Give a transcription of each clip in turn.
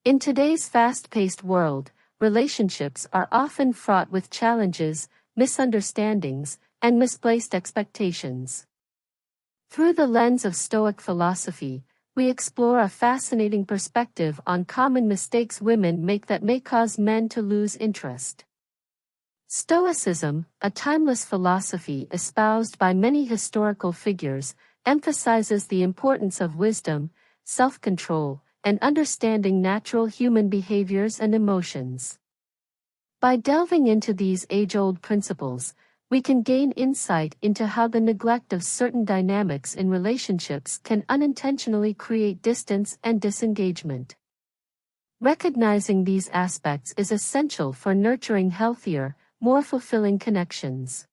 In today's fast-paced world, relationships are often fraught with challenges, misunderstandings, and misplaced expectations. Through the lens of Stoic philosophy, we explore a fascinating perspective on common mistakes women make that may cause men to lose interest. Stoicism, a timeless philosophy espoused by many historical figures, emphasizes the importance of wisdom, self-control, and understanding natural human behaviors and emotions. By delving into these age-old principles, we can gain insight into how the neglect of certain dynamics in relationships can unintentionally create distance and disengagement. Recognizing these aspects is essential for nurturing healthier, more fulfilling connections.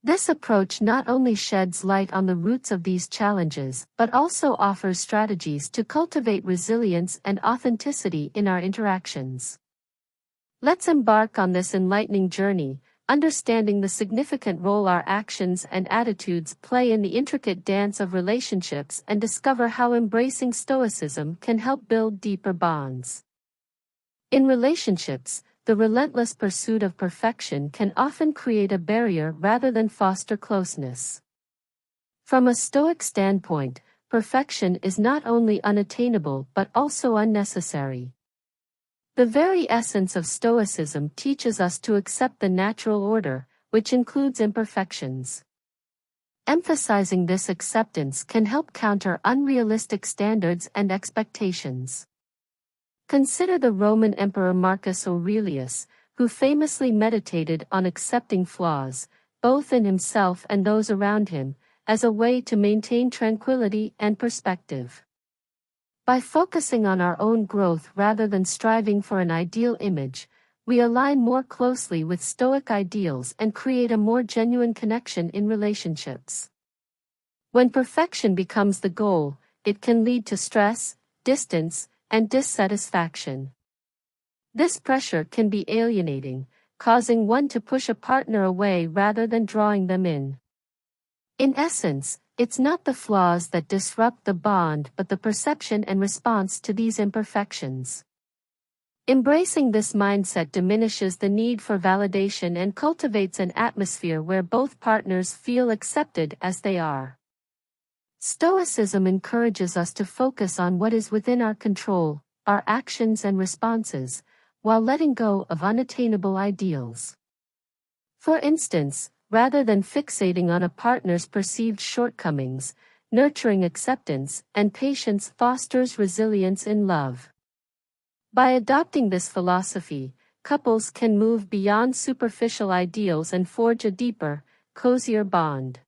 This approach not only sheds light on the roots of these challenges but also offers strategies to cultivate resilience and authenticity in our interactions. Let's embark on this enlightening journey, understanding the significant role our actions and attitudes play in the intricate dance of relationships and discover how embracing Stoicism can help build deeper bonds. In relationships, the relentless pursuit of perfection can often create a barrier rather than foster closeness. From a Stoic standpoint, perfection is not only unattainable but also unnecessary. The very essence of Stoicism teaches us to accept the natural order, which includes imperfections. Emphasizing this acceptance can help counter unrealistic standards and expectations. Consider the Roman Emperor Marcus Aurelius, who famously meditated on accepting flaws, both in himself and those around him, as a way to maintain tranquility and perspective. By focusing on our own growth rather than striving for an ideal image, we align more closely with Stoic ideals and create a more genuine connection in relationships. When perfection becomes the goal, it can lead to stress, distance, and dissatisfaction. This pressure can be alienating, causing one to push a partner away rather than drawing them in. In essence, it's not the flaws that disrupt the bond but the perception and response to these imperfections. Embracing this mindset diminishes the need for validation and cultivates an atmosphere where both partners feel accepted as they are. Stoicism encourages us to focus on what is within our control, our actions and responses, while letting go of unattainable ideals. For instance, rather than fixating on a partner's perceived shortcomings, nurturing acceptance and patience fosters resilience in love. By adopting this philosophy, couples can move beyond superficial ideals and forge a deeper, cozier bond.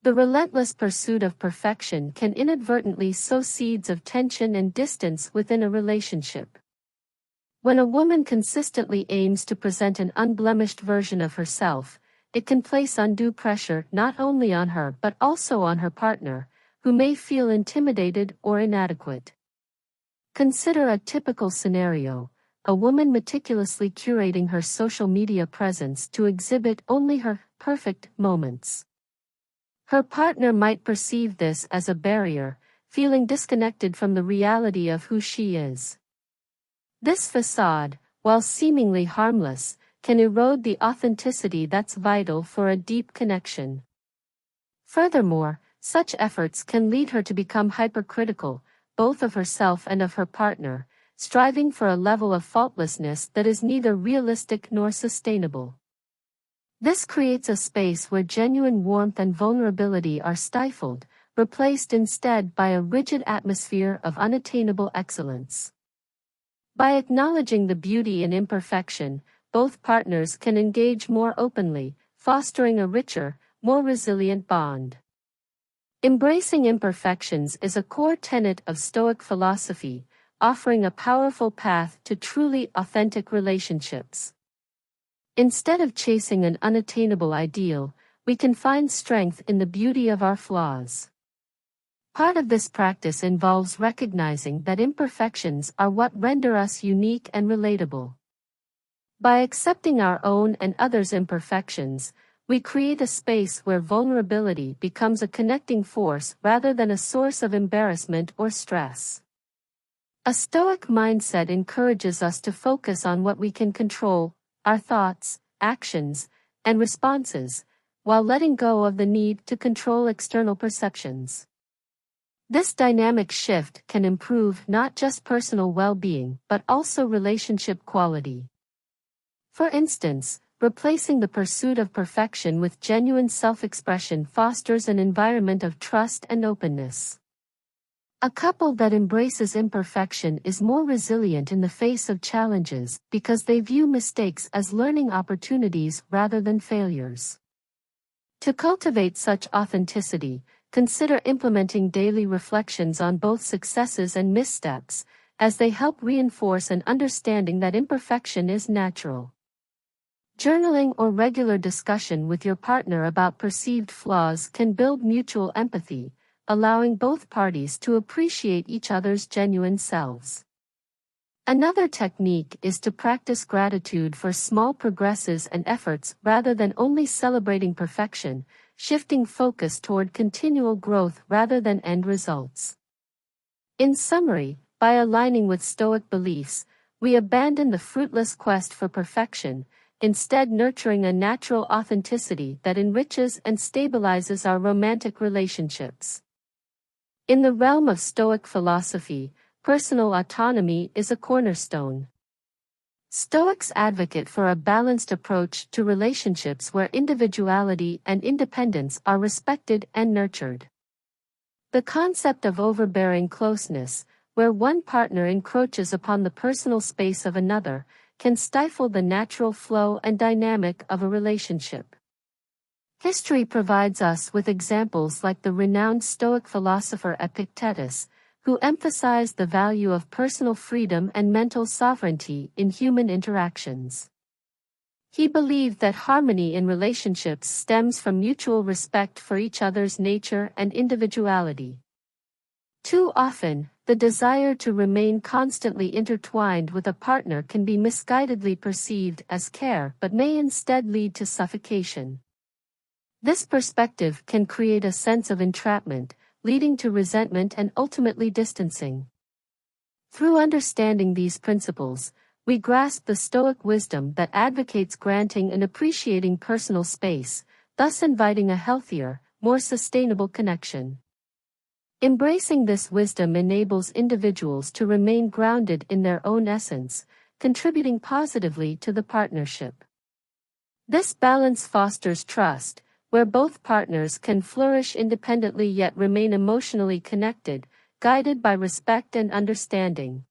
The relentless pursuit of perfection can inadvertently sow seeds of tension and distance within a relationship. When a woman consistently aims to present an unblemished version of herself, it can place undue pressure not only on her but also on her partner, who may feel intimidated or inadequate. Consider a typical scenario: a woman meticulously curating her social media presence to exhibit only her perfect moments. Her partner might perceive this as a barrier, feeling disconnected from the reality of who she is. This facade, while seemingly harmless, can erode the authenticity that's vital for a deep connection. Furthermore, such efforts can lead her to become hypercritical, both of herself and of her partner, striving for a level of faultlessness that is neither realistic nor sustainable. This creates a space where genuine warmth and vulnerability are stifled, replaced instead by a rigid atmosphere of unattainable excellence. By acknowledging the beauty in imperfection, both partners can engage more openly, fostering a richer, more resilient bond. Embracing imperfections is a core tenet of Stoic philosophy, offering a powerful path to truly authentic relationships. Instead of chasing an unattainable ideal, we can find strength in the beauty of our flaws. Part of this practice involves recognizing that imperfections are what render us unique and relatable. By accepting our own and others' imperfections, we create a space where vulnerability becomes a connecting force rather than a source of embarrassment or stress. A Stoic mindset encourages us to focus on what we can control, our thoughts, actions, and responses, while letting go of the need to control external perceptions. This dynamic shift can improve not just personal well-being but also relationship quality. For instance, replacing the pursuit of perfection with genuine self-expression fosters an environment of trust and openness. A couple that embraces imperfection is more resilient in the face of challenges because they view mistakes as learning opportunities rather than failures. To cultivate such authenticity, consider implementing daily reflections on both successes and missteps, as they help reinforce an understanding that imperfection is natural. Journaling or regular discussion with your partner about perceived flaws can build mutual empathy, allowing both parties to appreciate each other's genuine selves. Another technique is to practice gratitude for small progresses and efforts rather than only celebrating perfection, shifting focus toward continual growth rather than end results. In summary, by aligning with Stoic beliefs, we abandon the fruitless quest for perfection, instead nurturing a natural authenticity that enriches and stabilizes our romantic relationships. In the realm of Stoic philosophy, personal autonomy is a cornerstone. Stoics advocate for a balanced approach to relationships where individuality and independence are respected and nurtured. The concept of overbearing closeness, where one partner encroaches upon the personal space of another, can stifle the natural flow and dynamic of a relationship. History provides us with examples like the renowned Stoic philosopher Epictetus, who emphasized the value of personal freedom and mental sovereignty in human interactions. He believed that harmony in relationships stems from mutual respect for each other's nature and individuality. Too often, the desire to remain constantly intertwined with a partner can be misguidedly perceived as care but may instead lead to suffocation. This perspective can create a sense of entrapment, leading to resentment and ultimately distancing. Through understanding these principles, we grasp the Stoic wisdom that advocates granting and appreciating personal space, thus inviting a healthier, more sustainable connection. Embracing this wisdom enables individuals to remain grounded in their own essence, contributing positively to the partnership. This balance fosters trust, where both partners can flourish independently yet remain emotionally connected, guided by respect and understanding.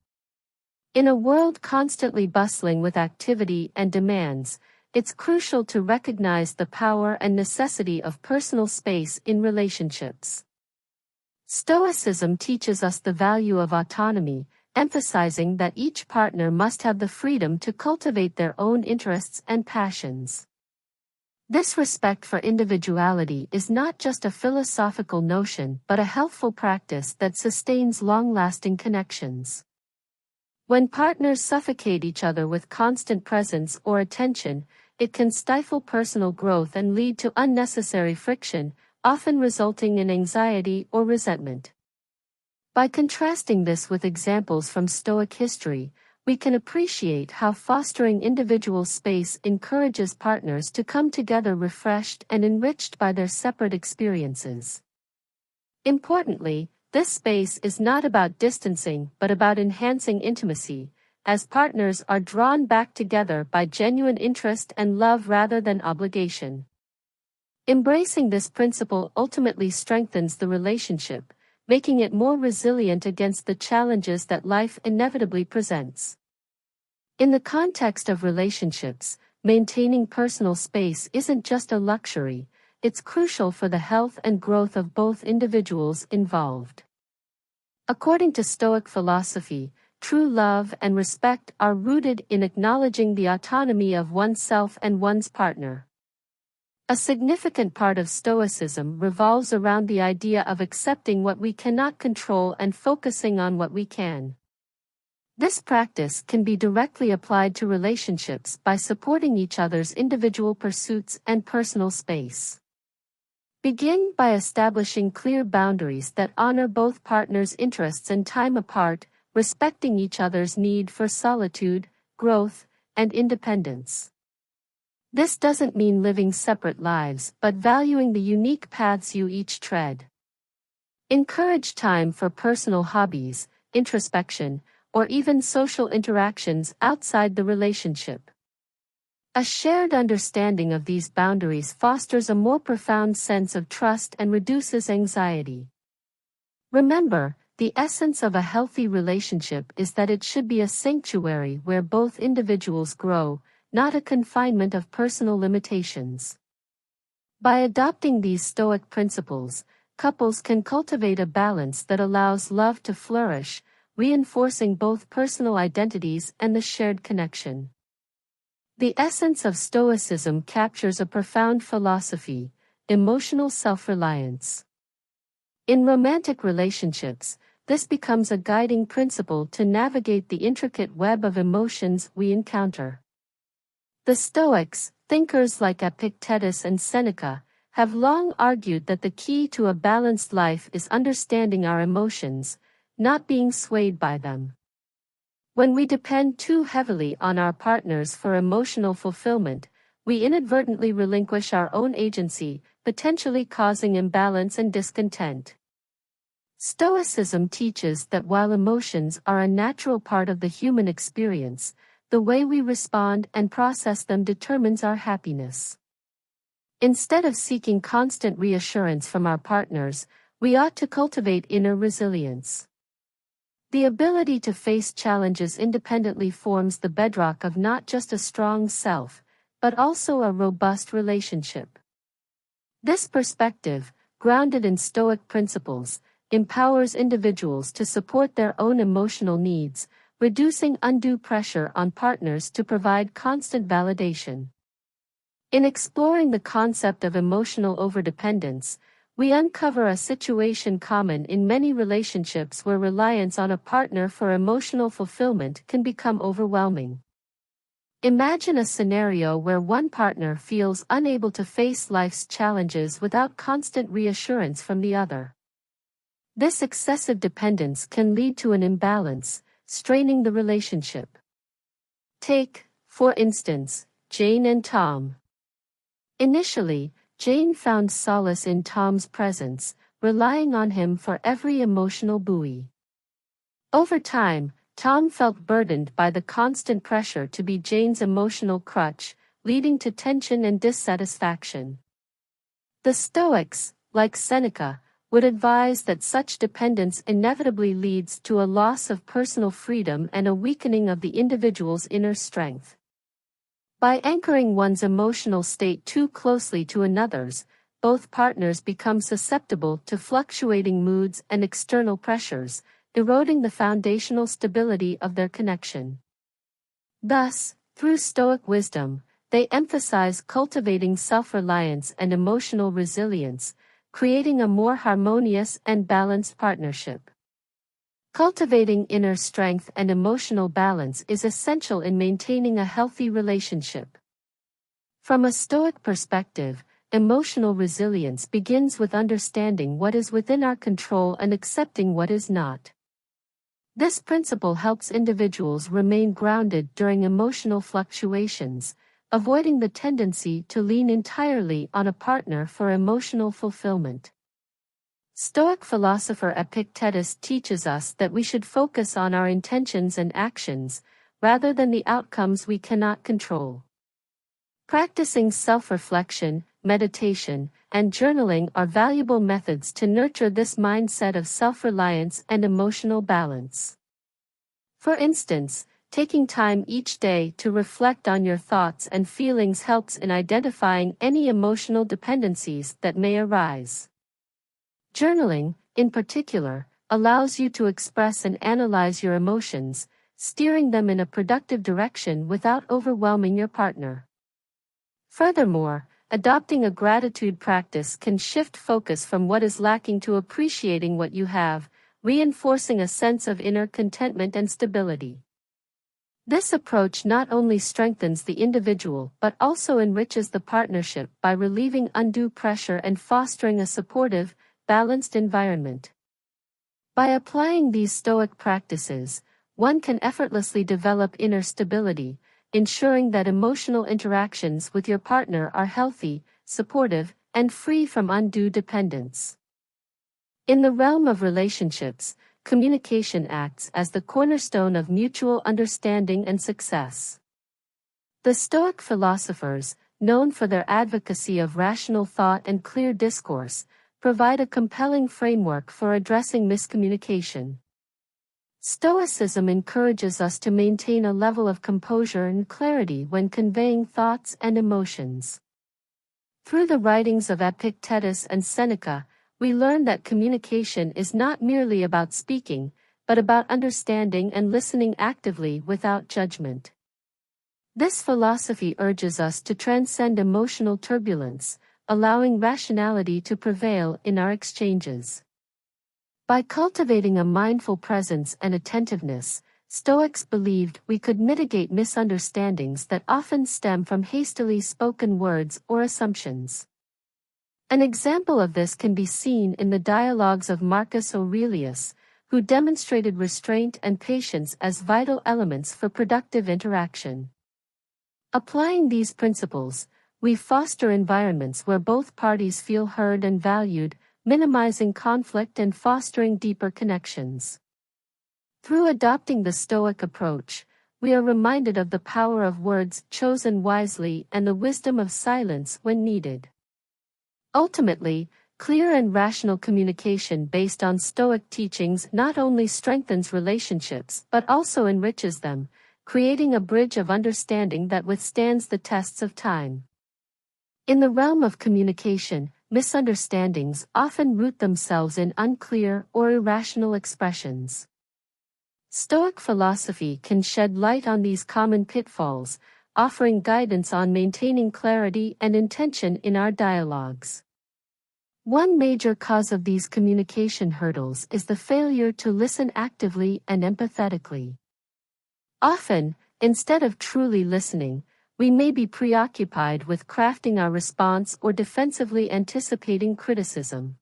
In a world constantly bustling with activity and demands, it's crucial to recognize the power and necessity of personal space in relationships. Stoicism teaches us the value of autonomy, emphasizing that each partner must have the freedom to cultivate their own interests and passions. This respect for individuality is not just a philosophical notion but a healthful practice that sustains long-lasting connections. When partners suffocate each other with constant presence or attention, it can stifle personal growth and lead to unnecessary friction, often resulting in anxiety or resentment. By contrasting this with examples from Stoic history, we can appreciate how fostering individual space encourages partners to come together refreshed and enriched by their separate experiences. Importantly, this space is not about distancing but about enhancing intimacy, as partners are drawn back together by genuine interest and love rather than obligation. Embracing this principle ultimately strengthens the relationship, making it more resilient against the challenges that life inevitably presents. In the context of relationships, maintaining personal space isn't just a luxury, it's crucial for the health and growth of both individuals involved. According to Stoic philosophy, true love and respect are rooted in acknowledging the autonomy of oneself and one's partner. A significant part of Stoicism revolves around the idea of accepting what we cannot control and focusing on what we can. This practice can be directly applied to relationships by supporting each other's individual pursuits and personal space. Begin by establishing clear boundaries that honor both partners' interests and time apart, respecting each other's need for solitude, growth, and independence. This doesn't mean living separate lives, but valuing the unique paths you each tread. Encourage time for personal hobbies, introspection, or even social interactions outside the relationship. A shared understanding of these boundaries fosters a more profound sense of trust and reduces anxiety. Remember, the essence of a healthy relationship is that it should be a sanctuary where both individuals grow, not a confinement of personal limitations. By adopting these Stoic principles, couples can cultivate a balance that allows love to flourish, reinforcing both personal identities and the shared connection. The essence of Stoicism captures a profound philosophy: emotional self-reliance. In romantic relationships, this becomes a guiding principle to navigate the intricate web of emotions we encounter. The Stoics, thinkers like Epictetus and Seneca, have long argued that the key to a balanced life is understanding our emotions, not being swayed by them. When we depend too heavily on our partners for emotional fulfillment, we inadvertently relinquish our own agency, potentially causing imbalance and discontent. Stoicism teaches that while emotions are a natural part of the human experience, the way we respond and process them determines our happiness. Instead of seeking constant reassurance from our partners, we ought to cultivate inner resilience. The ability to face challenges independently forms the bedrock of not just a strong self, but also a robust relationship. This perspective, grounded in Stoic principles, empowers individuals to support their own emotional needs, reducing undue pressure on partners to provide constant validation. In exploring the concept of emotional overdependence, we uncover a situation common in many relationships where reliance on a partner for emotional fulfillment can become overwhelming. Imagine a scenario where one partner feels unable to face life's challenges without constant reassurance from the other. This excessive dependence can lead to an imbalance, straining the relationship. Take, for instance, Jane and Tom. Initially, Jane found solace in Tom's presence, relying on him for every emotional buoy. Over time, Tom felt burdened by the constant pressure to be Jane's emotional crutch, leading to tension and dissatisfaction. The Stoics, like Seneca, would advise that such dependence inevitably leads to a loss of personal freedom and a weakening of the individual's inner strength. By anchoring one's emotional state too closely to another's, both partners become susceptible to fluctuating moods and external pressures, eroding the foundational stability of their connection. Thus, through Stoic wisdom, they emphasize cultivating self-reliance and emotional resilience, creating a more harmonious and balanced partnership. Cultivating inner strength and emotional balance is essential in maintaining a healthy relationship. From a Stoic perspective, emotional resilience begins with understanding what is within our control and accepting what is not. This principle helps individuals remain grounded during emotional fluctuations, avoiding the tendency to lean entirely on a partner for emotional fulfillment. Stoic philosopher Epictetus teaches us that we should focus on our intentions and actions, rather than the outcomes we cannot control. Practicing self-reflection, meditation, and journaling are valuable methods to nurture this mindset of self-reliance and emotional balance. For instance, taking time each day to reflect on your thoughts and feelings helps in identifying any emotional dependencies that may arise. Journaling, in particular, allows you to express and analyze your emotions, steering them in a productive direction without overwhelming your partner. Furthermore, adopting a gratitude practice can shift focus from what is lacking to appreciating what you have, reinforcing a sense of inner contentment and stability. This approach not only strengthens the individual but also enriches the partnership by relieving undue pressure and fostering a supportive, balanced environment. By applying these Stoic practices, one can effortlessly develop inner stability, ensuring that emotional interactions with your partner are healthy, supportive, and free from undue dependence. In the realm of relationships, communication acts as the cornerstone of mutual understanding and success. The Stoic philosophers, known for their advocacy of rational thought and clear discourse, provide a compelling framework for addressing miscommunication. Stoicism encourages us to maintain a level of composure and clarity when conveying thoughts and emotions. Through the writings of Epictetus and Seneca, we learn that communication is not merely about speaking, but about understanding and listening actively without judgment. This philosophy urges us to transcend emotional turbulence, allowing rationality to prevail in our exchanges. By cultivating a mindful presence and attentiveness, Stoics believed we could mitigate misunderstandings that often stem from hastily spoken words or assumptions. An example of this can be seen in the dialogues of Marcus Aurelius, who demonstrated restraint and patience as vital elements for productive interaction. Applying these principles, we foster environments where both parties feel heard and valued, minimizing conflict and fostering deeper connections. Through adopting the Stoic approach, we are reminded of the power of words chosen wisely and the wisdom of silence when needed. Ultimately, clear and rational communication based on Stoic teachings not only strengthens relationships but also enriches them, creating a bridge of understanding that withstands the tests of time. In the realm of communication, misunderstandings often root themselves in unclear or irrational expressions. Stoic philosophy can shed light on these common pitfalls, offering guidance on maintaining clarity and intention in our dialogues. One major cause of these communication hurdles is the failure to listen actively and empathetically. Often, instead of truly listening, we may be preoccupied with crafting our response or defensively anticipating criticism.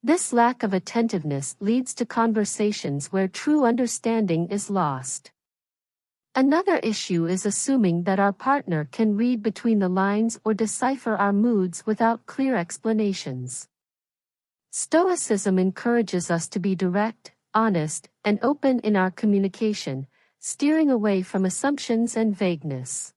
This lack of attentiveness leads to conversations where true understanding is lost. Another issue is assuming that our partner can read between the lines or decipher our moods without clear explanations. Stoicism encourages us to be direct, honest, and open in our communication, steering away from assumptions and vagueness.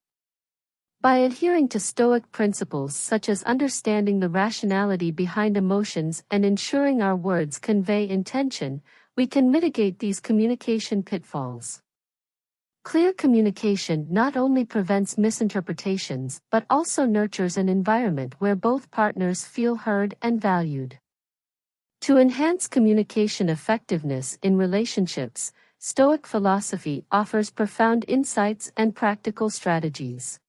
By adhering to Stoic principles such as understanding the rationality behind emotions and ensuring our words convey intention, we can mitigate these communication pitfalls. Clear communication not only prevents misinterpretations but also nurtures an environment where both partners feel heard and valued. To enhance communication effectiveness in relationships, Stoic philosophy offers profound insights and practical strategies.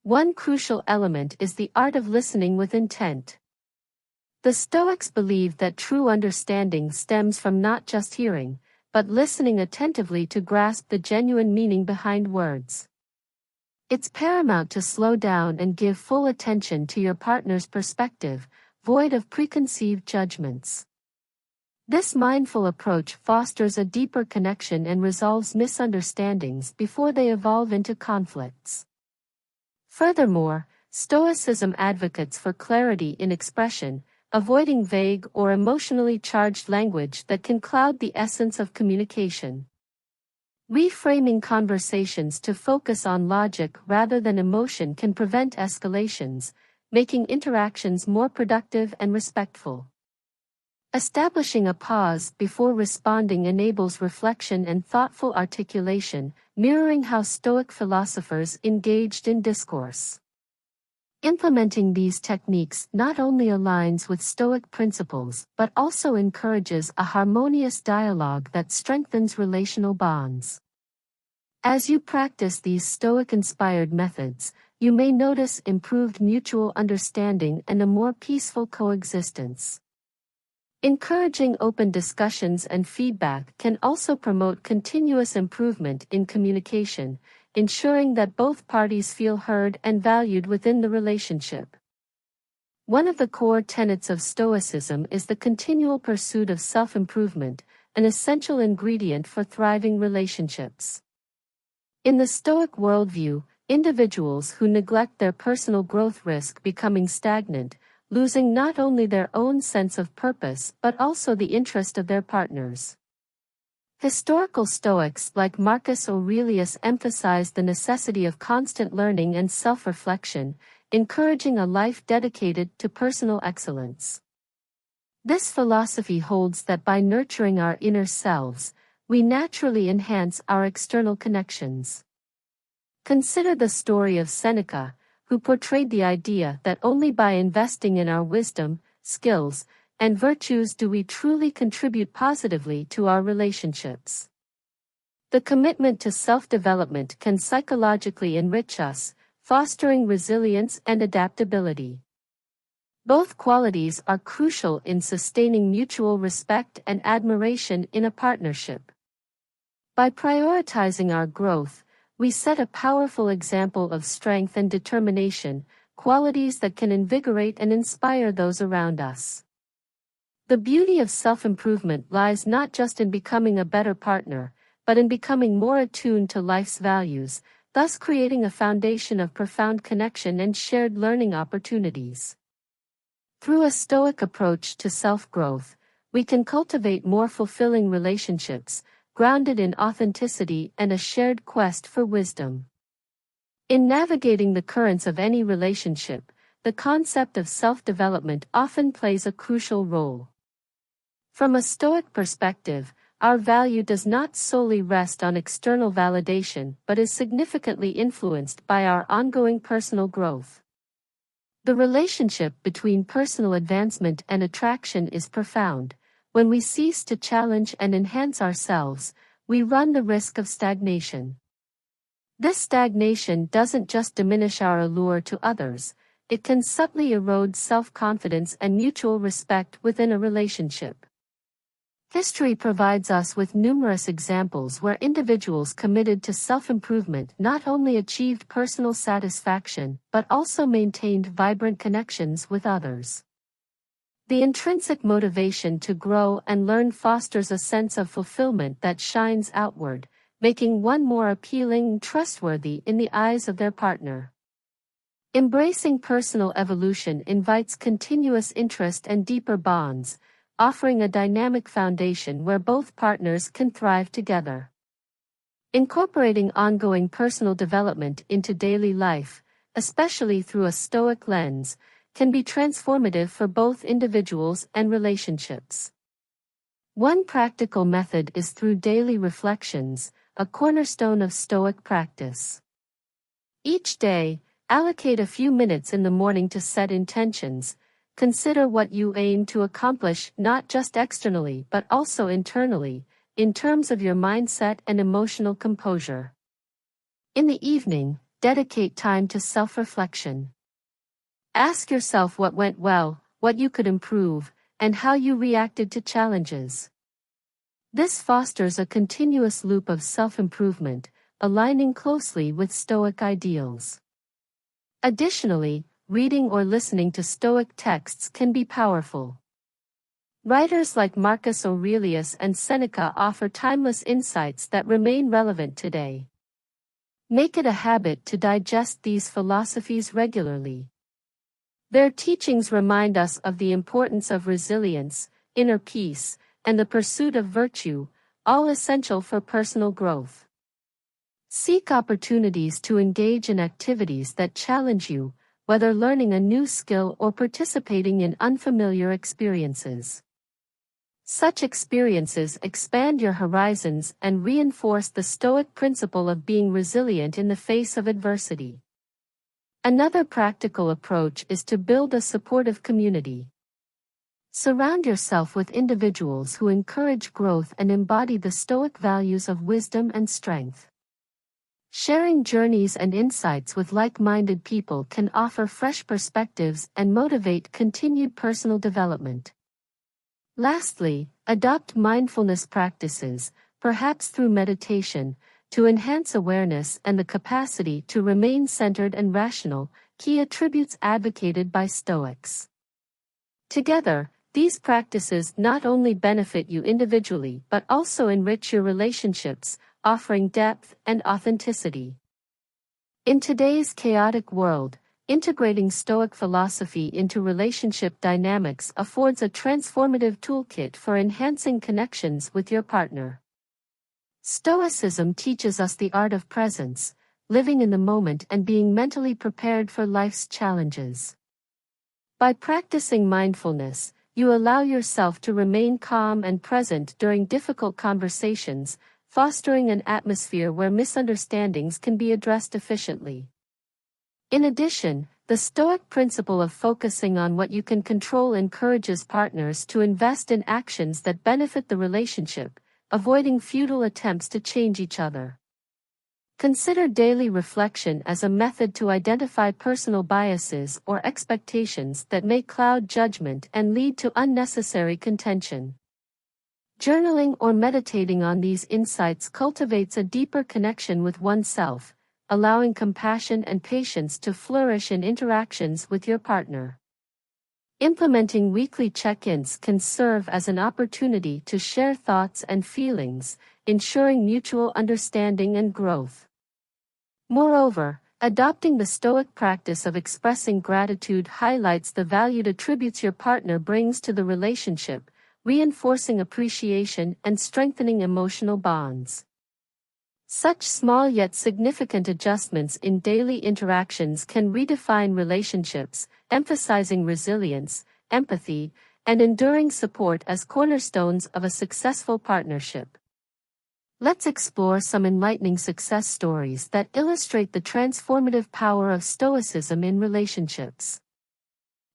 One crucial element is the art of listening with intent. The Stoics believe that true understanding stems from not just hearing, but listening attentively to grasp the genuine meaning behind words. It's paramount to slow down and give full attention to your partner's perspective, void of preconceived judgments. This mindful approach fosters a deeper connection and resolves misunderstandings before they evolve into conflicts. Furthermore, Stoicism advocates for clarity in expression, avoiding vague or emotionally charged language that can cloud the essence of communication. Reframing conversations to focus on logic rather than emotion can prevent escalations, making interactions more productive and respectful. Establishing a pause before responding enables reflection and thoughtful articulation, mirroring how Stoic philosophers engaged in discourse. Implementing these techniques not only aligns with Stoic principles but also encourages a harmonious dialogue that strengthens relational bonds. As you practice these Stoic-inspired methods, you may notice improved mutual understanding and a more peaceful coexistence. Encouraging open discussions and feedback can also promote continuous improvement in communication, ensuring that both parties feel heard and valued within the relationship. One of the core tenets of Stoicism is the continual pursuit of self-improvement, an essential ingredient for thriving relationships. In the Stoic worldview, individuals who neglect their personal growth risk becoming stagnant, losing not only their own sense of purpose but also the interest of their partners. Historical Stoics like Marcus Aurelius emphasized the necessity of constant learning and self-reflection, encouraging a life dedicated to personal excellence. This philosophy holds that by nurturing our inner selves, we naturally enhance our external connections. Consider the story of Seneca, who portrayed the idea that only by investing in our wisdom, skills, and virtues do we truly contribute positively to our relationships. The commitment to self-development can psychologically enrich us, fostering resilience and adaptability. Both qualities are crucial in sustaining mutual respect and admiration in a partnership. By prioritizing our growth, we set a powerful example of strength and determination, qualities that can invigorate and inspire those around us. The beauty of self-improvement lies not just in becoming a better partner, but in becoming more attuned to life's values, thus creating a foundation of profound connection and shared learning opportunities. Through a Stoic approach to self-growth, we can cultivate more fulfilling relationships, grounded in authenticity and a shared quest for wisdom. In navigating the currents of any relationship, the concept of self-development often plays a crucial role. From a Stoic perspective, our value does not solely rest on external validation but is significantly influenced by our ongoing personal growth. The relationship between personal advancement and attraction is profound. When we cease to challenge and enhance ourselves, we run the risk of stagnation. This stagnation doesn't just diminish our allure to others, it can subtly erode self-confidence and mutual respect within a relationship. History provides us with numerous examples where individuals committed to self-improvement not only achieved personal satisfaction but also maintained vibrant connections with others. The intrinsic motivation to grow and learn fosters a sense of fulfillment that shines outward, making one more appealing and trustworthy in the eyes of their partner. Embracing personal evolution invites continuous interest and deeper bonds, offering a dynamic foundation where both partners can thrive together. Incorporating ongoing personal development into daily life, especially through a Stoic lens, can be transformative for both individuals and relationships. One practical method is through daily reflections, a cornerstone of Stoic practice. Each day, allocate a few minutes in the morning to set intentions. Consider what you aim to accomplish not just externally but also internally, in terms of your mindset and emotional composure. In the evening, dedicate time to self-reflection. Ask yourself what went well, what you could improve, and how you reacted to challenges. This fosters a continuous loop of self-improvement, aligning closely with Stoic ideals. Additionally, reading or listening to Stoic texts can be powerful. Writers like Marcus Aurelius and Seneca offer timeless insights that remain relevant today. Make it a habit to digest these philosophies regularly. Their teachings remind us of the importance of resilience, inner peace, and the pursuit of virtue, all essential for personal growth. Seek opportunities to engage in activities that challenge you, whether learning a new skill or participating in unfamiliar experiences. Such experiences expand your horizons and reinforce the Stoic principle of being resilient in the face of adversity. Another practical approach is to build a supportive community. Surround yourself with individuals who encourage growth and embody the Stoic values of wisdom and strength. Sharing journeys and insights with like-minded people can offer fresh perspectives and motivate continued personal development. Lastly, adopt mindfulness practices, perhaps through meditation, to enhance awareness and the capacity to remain centered and rational, key attributes advocated by Stoics. Together, These practices not only benefit you individually but also enrich your relationships, offering depth and authenticity. In today's chaotic world, integrating Stoic philosophy into relationship dynamics affords a transformative toolkit for enhancing connections with your partner. Stoicism teaches us the art of presence, living in the moment and being mentally prepared for life's challenges. By practicing mindfulness, you allow yourself to remain calm and present during difficult conversations, fostering an atmosphere where misunderstandings can be addressed efficiently. In addition, the Stoic principle of focusing on what you can control encourages partners to invest in actions that benefit the relationship, avoiding futile attempts to change each other. Consider daily reflection as a method to identify personal biases or expectations that may cloud judgment and lead to unnecessary contention. Journaling or meditating on these insights cultivates a deeper connection with oneself, allowing compassion and patience to flourish in interactions with your partner. Implementing weekly check-ins can serve as an opportunity to share thoughts and feelings, ensuring mutual understanding and growth. Moreover, adopting the Stoic practice of expressing gratitude highlights the valued attributes your partner brings to the relationship, reinforcing appreciation and strengthening emotional bonds. Such small yet significant adjustments in daily interactions can redefine relationships, emphasizing resilience, empathy, and enduring support as cornerstones of a successful partnership. Let's explore some enlightening success stories that illustrate the transformative power of Stoicism in relationships.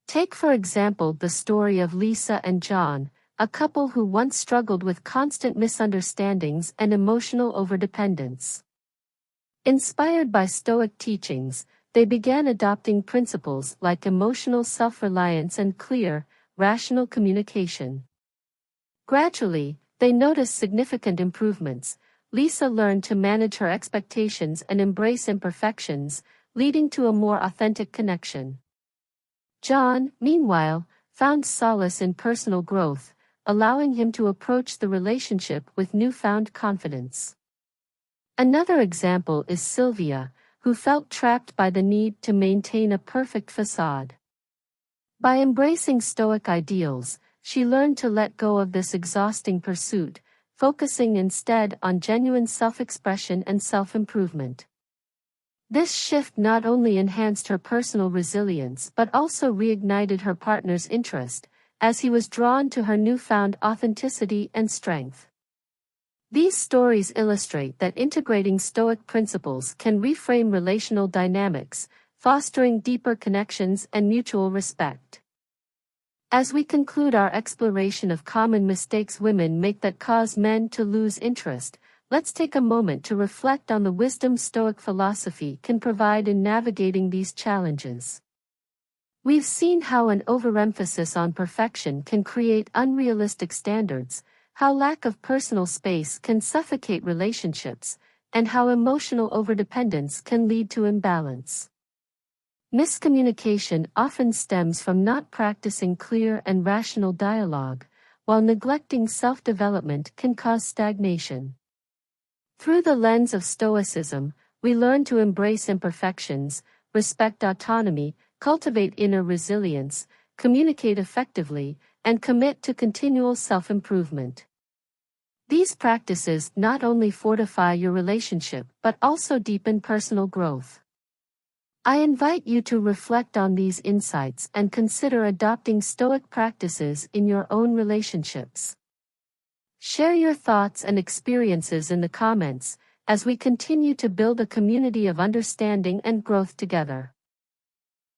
Take for example the story of Lisa and John, a couple who once struggled with constant misunderstandings and emotional overdependence. Inspired by Stoic teachings, they began adopting principles like emotional self-reliance and clear, rational communication. Gradually, they noticed significant improvements. Lisa learned to manage her expectations and embrace imperfections, leading to a more authentic connection. John, meanwhile, found solace in personal growth, allowing him to approach the relationship with newfound confidence. Another example is Sylvia, who felt trapped by the need to maintain a perfect facade. By embracing Stoic ideals, she learned to let go of this exhausting pursuit, focusing instead on genuine self-expression and self-improvement. This shift not only enhanced her personal resilience but also reignited her partner's interest, as he was drawn to her newfound authenticity and strength. These stories illustrate that integrating Stoic principles can reframe relational dynamics, fostering deeper connections and mutual respect. As we conclude our exploration of common mistakes women make that cause men to lose interest, let's take a moment to reflect on the wisdom Stoic philosophy can provide in navigating these challenges. We've seen how an overemphasis on perfection can create unrealistic standards, how lack of personal space can suffocate relationships, and how emotional overdependence can lead to imbalance. Miscommunication often stems from not practicing clear and rational dialogue, while neglecting self-development can cause stagnation. Through the lens of Stoicism, we learn to embrace imperfections, respect autonomy, cultivate inner resilience, communicate effectively, and commit to continual self-improvement. These practices not only fortify your relationship but also deepen personal growth. I invite you to reflect on these insights and consider adopting Stoic practices in your own relationships. Share your thoughts and experiences in the comments, as we continue to build a community of understanding and growth together.